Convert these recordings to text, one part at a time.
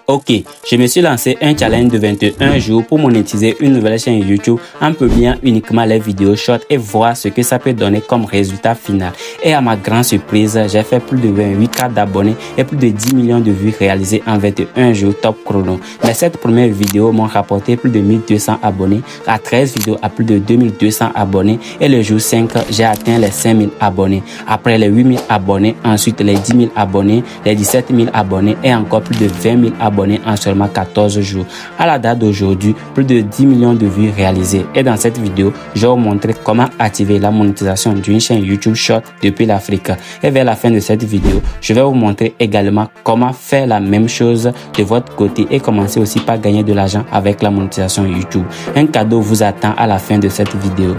Ok, je me suis lancé un challenge de 21 jours pour monétiser une nouvelle chaîne YouTube en publiant uniquement les vidéos short et voir ce que ça peut donner comme résultat final. Et à ma grande surprise, j'ai fait plus de 28K d'abonnés et plus de 10 millions de vues réalisées en 21 jours top chrono. Mais cette première vidéo m'ont rapporté plus de 1200 abonnés, à 13 vidéos à plus de 2200 abonnés et le jour 5, j'ai atteint les 5000 abonnés. Après les 8000 abonnés, ensuite les 10 000 abonnés, les 17 000 abonnés et encore plus de 20 000 abonnés en seulement 14 jours. À la date d'aujourd'hui, plus de 10 millions de vues réalisées. Et dans cette vidéo, je vais vous montrer comment activer la monétisation d'une chaîne YouTube Short depuis l'Afrique. Et vers la fin de cette vidéo, je vais vous montrer également comment faire la même chose de votre côté et commencer aussi par gagner de l'argent avec la monétisation YouTube. Un cadeau vous attend à la fin de cette vidéo.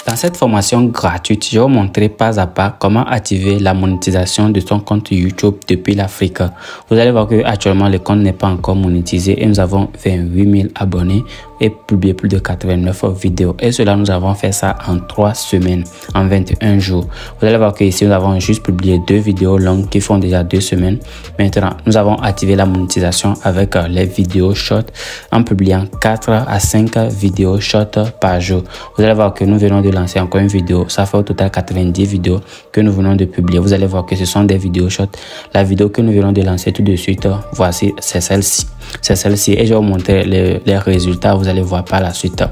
Dans cette formation gratuite, je vais vous montrer pas à pas comment activer la monétisation de son compte YouTube depuis l'Afrique. Vous allez voir que actuellement le compte n'est pas encore monétisé et nous avons 28 000 abonnés et publié plus de 89 vidéos. Et cela, nous avons fait ça en 3 semaines, en 21 jours. Vous allez voir que ici, nous avons juste publié 2 vidéos longues qui font déjà 2 semaines. Maintenant, nous avons activé la monétisation avec les vidéos short en publiant 4 à 5 vidéos short par jour. Vous allez voir que nous venons de lancer encore une vidéo. Ça fait au total 90 vidéos que nous venons de publier. Vous allez voir que ce sont des vidéos short. La vidéo que nous venons de lancer tout de suite, voici, c'est celle-ci. C'est celle-ci et je vais vous montrer les résultats. Vous allez voir par la suite.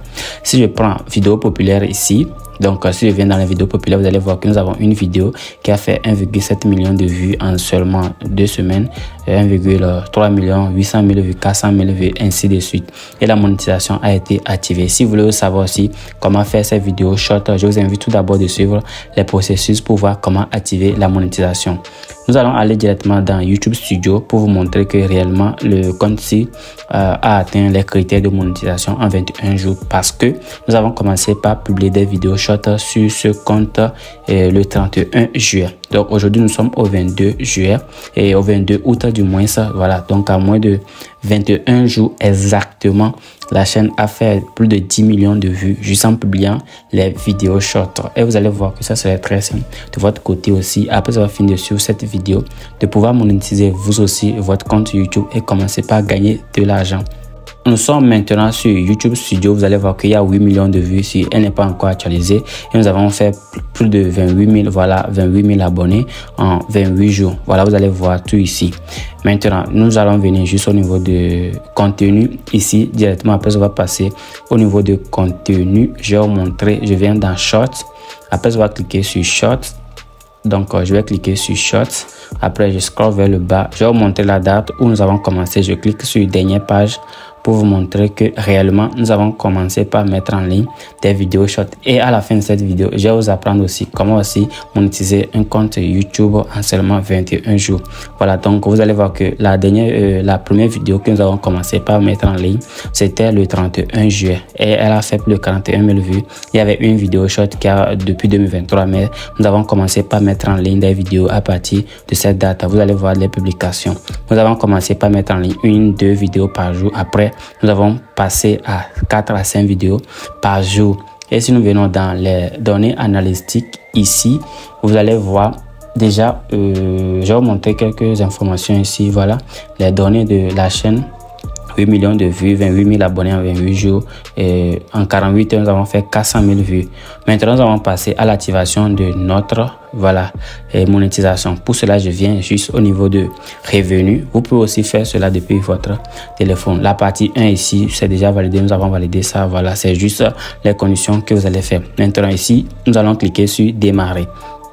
Si je prends vidéo populaire ici, donc si je viens dans les vidéos populaires, vous allez voir que nous avons une vidéo qui a fait 1,7 million de vues en seulement 2 semaines, 1,3 million, 800 000 vues, 400 000 vues, ainsi de suite. Et la monétisation a été activée. Si vous voulez savoir aussi comment faire ces vidéos short, je vous invite tout d'abord de suivre les processus pour voir comment activer la monétisation. Nous allons aller directement dans YouTube Studio pour vous montrer que réellement le compte-ci a atteint les critères de monétisation en 21 jours parce que nous avons commencé par publier des vidéos short sur ce compte le 31 juillet. Donc aujourd'hui nous sommes au 22 juillet et au 22 août du moins ça. Voilà, donc à moins de 21 jours exactement, la chaîne a fait plus de 10 millions de vues juste en publiant les vidéos short. Et vous allez voir que ça serait très simple de votre côté aussi, après avoir fini de suivre cette vidéo, de pouvoir monétiser vous aussi votre compte YouTube et commencer par gagner de l'argent. Nous sommes maintenant sur YouTube Studio. Vous allez voir qu'il y a 8 millions de vues si elle n'est pas encore actualisée. Et nous avons fait plus de 28 000, voilà, 28 000 abonnés en 28 jours. Voilà, vous allez voir tout ici. Maintenant, nous allons venir juste au niveau de contenu. Ici, directement après, on va passer au niveau de contenu. Je vais vous montrer, je viens dans Shorts. Après, on va cliquer sur Shorts. Donc, je vais cliquer sur Shorts. Après, je scroll vers le bas. Je vais vous montrer la date où nous avons commencé. Je clique sur dernière page pour vous montrer que réellement, nous avons commencé par mettre en ligne des vidéos short. Et à la fin de cette vidéo, je vais vous apprendre aussi comment aussi monétiser un compte YouTube en seulement 21 jours. Voilà, donc vous allez voir que la première vidéo que nous avons commencé par mettre en ligne, c'était le 31 juillet. Et elle a fait plus de 41 000 vues. Il y avait une vidéo short qui a depuis 2023, mais nous avons commencé par mettre en ligne des vidéos à partir de cette date. Vous allez voir les publications. Nous avons commencé par mettre en ligne 1-2 vidéos par jour. Après, nous avons passé à 4 à 5 vidéos par jour. Et si nous venons dans les données analytiques ici, vous allez voir déjà, je vais vous montrer quelques informations ici. Voilà, les données de la chaîne. 8 millions de vues, 28 000 abonnés en 28 jours. Et en 48 heures, nous avons fait 400 000 vues. Maintenant, nous allons passer à l'activation de notre monétisation. Pour cela, je viens juste au niveau de revenus. Vous pouvez aussi faire cela depuis votre téléphone. La partie 1 ici, c'est déjà validé. Nous avons validé ça. Voilà, c'est juste les conditions que vous allez faire. Maintenant, ici, nous allons cliquer sur démarrer.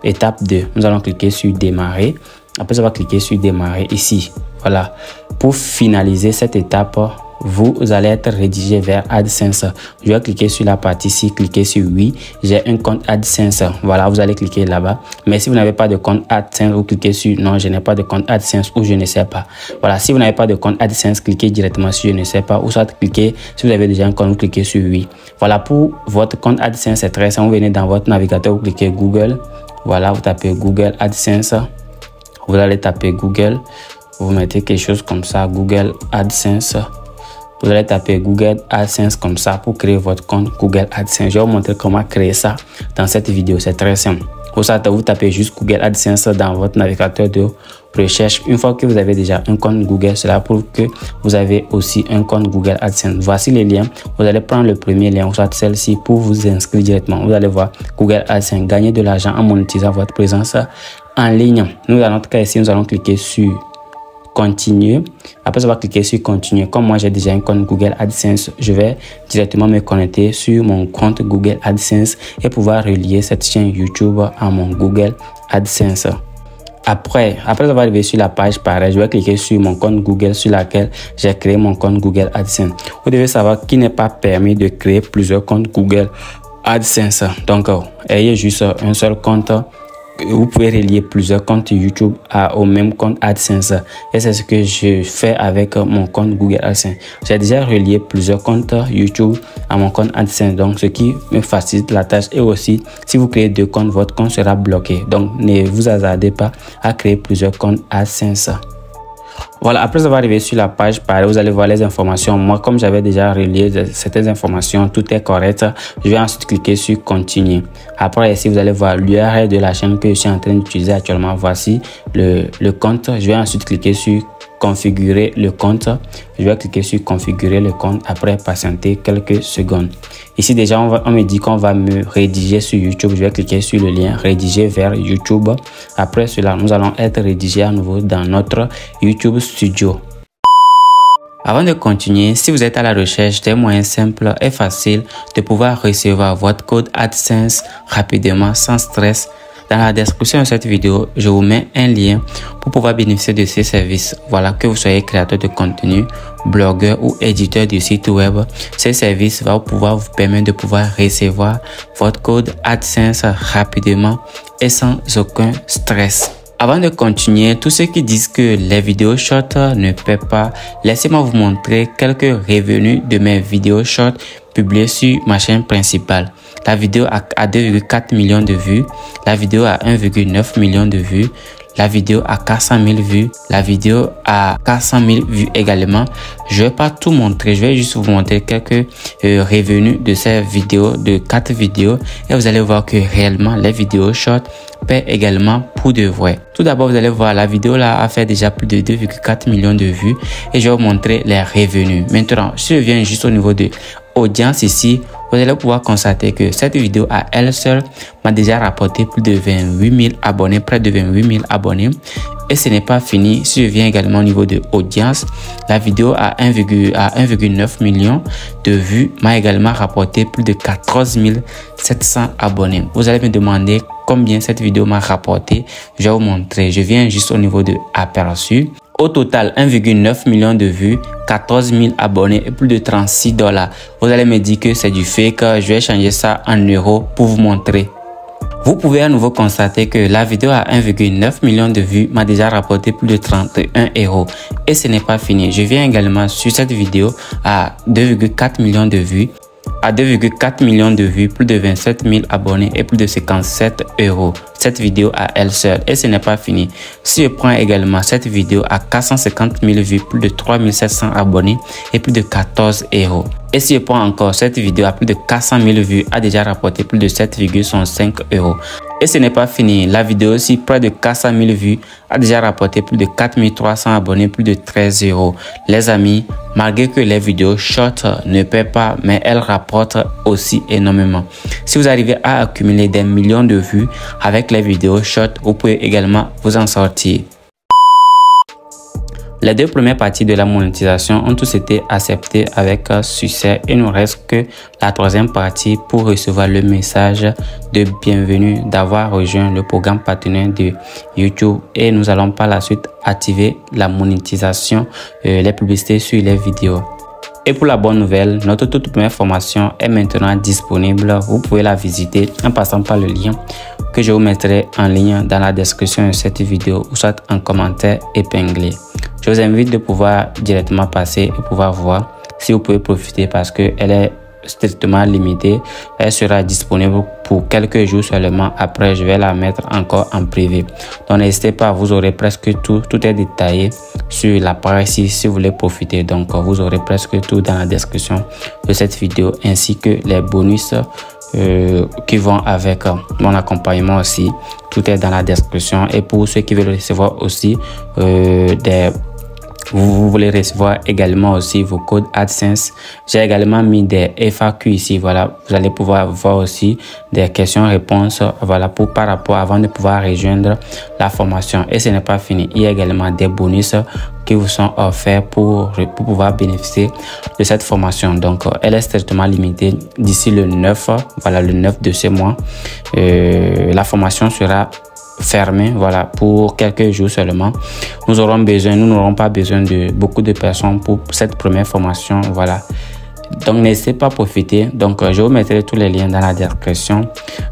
Étape 2, nous allons cliquer sur démarrer. Après, on va cliquer sur démarrer ici. Voilà. Pour finaliser cette étape, vous allez être rédigé vers AdSense. Je vais cliquer sur la partie ici, cliquer sur oui. J'ai un compte AdSense. Voilà, vous allez cliquer là-bas. Mais si vous n'avez pas de compte AdSense, vous cliquez sur non, je n'ai pas de compte AdSense ou je ne sais pas. Voilà, si vous n'avez pas de compte AdSense, cliquez directement sur je ne sais pas ou soit cliquez, si vous avez déjà un compte, vous cliquez sur oui. Voilà, pour votre compte AdSense, c'est très simple. Vous venez dans votre navigateur, vous cliquez Google. Voilà, vous tapez Google AdSense. Vous allez taper Google. Vous mettez quelque chose comme ça, Google AdSense. vous allez taper Google AdSense comme ça pour créer votre compte Google AdSense. Je vais vous montrer comment créer ça dans cette vidéo. C'est très simple. Pour ça, vous tapez juste Google AdSense dans votre navigateur de recherche. Une fois que vous avez déjà un compte Google, cela prouve que vous avez aussi un compte Google AdSense. Voici les liens. Vous allez prendre le premier lien, ou soit celle-ci, pour vous inscrire directement. Vous allez voir Google AdSense, gagner de l'argent en monétisant votre présence en ligne. Nous, dans notre cas ici, nous allons cliquer sur continuer. Après avoir cliqué sur continuer, comme moi j'ai déjà un compte Google AdSense, je vais directement me connecter sur mon compte Google AdSense et pouvoir relier cette chaîne YouTube à mon Google AdSense. Après avoir arrivé sur la page pareil, je vais cliquer sur mon compte Google sur laquelle j'ai créé mon compte Google AdSense. Vous devez savoir qu'il n'est pas permis de créer plusieurs comptes Google AdSense. Donc, ayez juste un seul compte. Vous pouvez relier plusieurs comptes YouTube au même compte AdSense. Et c'est ce que je fais avec mon compte Google AdSense. J'ai déjà relié plusieurs comptes YouTube à mon compte AdSense. Donc, ce qui me facilite la tâche. Et aussi, si vous créez deux comptes, votre compte sera bloqué. Donc, ne vous hasardez pas à créer plusieurs comptes AdSense. Voilà, après avoir arrivé sur la page, pareil, vous allez voir les informations. Moi, comme j'avais déjà relié certaines informations, tout est correct. Je vais ensuite cliquer sur continuer. Après, ici, vous allez voir l'URL de la chaîne que je suis en train d'utiliser actuellement. Voici le compte. Je vais ensuite cliquer sur configurer le compte. Je vais cliquer sur configurer le compte. Après, patienter quelques secondes. Ici, déjà, on me dit qu'on va me rédiger sur YouTube. Je vais cliquer sur le lien rédiger vers YouTube. Après cela, nous allons être rédigés à nouveau dans notre YouTube Studio. Avant de continuer, si vous êtes à la recherche des moyens simples et faciles de pouvoir recevoir votre code AdSense rapidement sans stress, dans la description de cette vidéo, je vous mets un lien pour pouvoir bénéficier de ces services. Voilà, que vous soyez créateur de contenu, blogueur ou éditeur de site web, ces services vont pouvoir vous permettre de pouvoir recevoir votre code AdSense rapidement et sans aucun stress. Avant de continuer, tous ceux qui disent que les vidéos short ne paient pas, laissez-moi vous montrer quelques revenus de mes vidéos short publiées sur ma chaîne principale. La vidéo a 2,4 millions de vues, la vidéo a 1,9 million de vues, la vidéo a 400 000 vues, la vidéo a 400 000 vues également. Je vais pas tout montrer, je vais juste vous montrer quelques revenus de ces vidéos, de 4 vidéos, et vous allez voir que réellement les vidéos short paient également pour de vrai. Tout d'abord, vous allez voir la vidéo là a fait déjà plus de 2,4 millions de vues et je vais vous montrer les revenus. Maintenant, si je viens juste au niveau de audience ici, vous allez pouvoir constater que cette vidéo à elle seule m'a déjà rapporté plus de 28 000 abonnés, près de 28 000 abonnés. Et ce n'est pas fini. Si je viens également au niveau de audience, la vidéo à 1,9 million de vues m'a également rapporté plus de 14 700 abonnés. Vous allez me demander combien cette vidéo m'a rapporté. Je vais vous montrer. Je viens juste au niveau de aperçu. Au total, 1,9 million de vues, 14 000 abonnés et plus de $36. Vous allez me dire que c'est du fake. Je vais changer ça en euros pour vous montrer. Vous pouvez à nouveau constater que la vidéo à 1,9 million de vues m'a déjà rapporté plus de 31 €. Et ce n'est pas fini. Je viens également sur cette vidéo à 2,4 millions de vues. À 2,4 millions de vues, plus de 27 000 abonnés et plus de 57 €. Cette vidéo à elle seule. Et ce n'est pas fini. Si je prends également cette vidéo à 450 000 vues, plus de 3 700 abonnés et plus de 14 €. Et si je prends encore cette vidéo à plus de 400 000 vues, a déjà rapporté plus de 7,65 €. Et ce n'est pas fini. La vidéo aussi, près de 400 000 vues, a déjà rapporté plus de 4 300 abonnés, plus de 13 €. Les amis, malgré que les vidéos short ne paient pas, mais elles rapportent aussi énormément. Si vous arrivez à accumuler des millions de vues avec les vidéos short, vous pouvez également vous en sortir. Les deux premières parties de la monétisation ont tous été acceptées avec succès. Il ne reste que la troisième partie pour recevoir le message de bienvenue d'avoir rejoint le programme partenaire de YouTube. Et nous allons par la suite activer la monétisation, les publicités sur les vidéos. Et pour la bonne nouvelle, notre toute première formation est maintenant disponible. Vous pouvez la visiter en passant par le lien que je vous mettrai en ligne dans la description de cette vidéo ou soit en commentaire épinglé. Je vous invite de pouvoir directement passer et pouvoir voir si vous pouvez profiter parce qu'elle est strictement limitée. Elle sera disponible pour quelques jours seulement. Après, je vais la mettre encore en privé. Donc, n'hésitez pas, vous aurez presque tout. Tout est détaillé sur la page ici si vous voulez profiter. Donc, vous aurez presque tout dans la description de cette vidéo ainsi que les bonus qui vont avec mon accompagnement aussi. Tout est dans la description. Et pour ceux qui veulent recevoir aussi vous voulez recevoir également aussi vos codes AdSense. J'ai également mis des FAQ ici. Voilà, vous allez pouvoir voir aussi des questions-réponses. Voilà, par rapport avant de pouvoir rejoindre la formation. Et ce n'est pas fini. Il y a également des bonus qui vous sont offerts pour pouvoir bénéficier de cette formation. Donc, elle est strictement limitée d'ici le 9. Voilà, le 9 de ce mois. La formation sera fermé, voilà, pour quelques jours seulement. Nous n'aurons pas besoin de beaucoup de personnes pour cette première formation, voilà. Donc n'hésitez pas à profiter. Donc je vous mettrai tous les liens dans la description.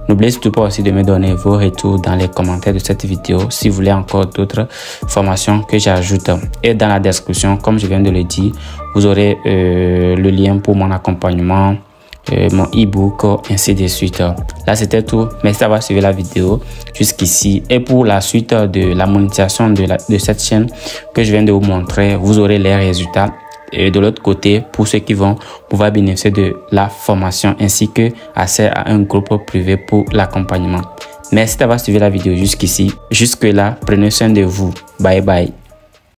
N'oubliez surtout pas aussi de me donner vos retours dans les commentaires de cette vidéo si vous voulez encore d'autres formations que j'ajoute. Et dans la description, comme je viens de le dire, vous aurez le lien pour mon accompagnement, mon e-book, ainsi de suite. Là c'était tout. Merci d'avoir suivi la vidéo jusqu'ici. Et pour la suite de la monétisation de cette chaîne que je viens de vous montrer, vous aurez les résultats. Et de l'autre côté, pour ceux qui vont pouvoir bénéficier de la formation ainsi que accès à un groupe privé pour l'accompagnement. Merci d'avoir suivi la vidéo jusqu'ici. Jusque là, prenez soin de vous. Bye bye.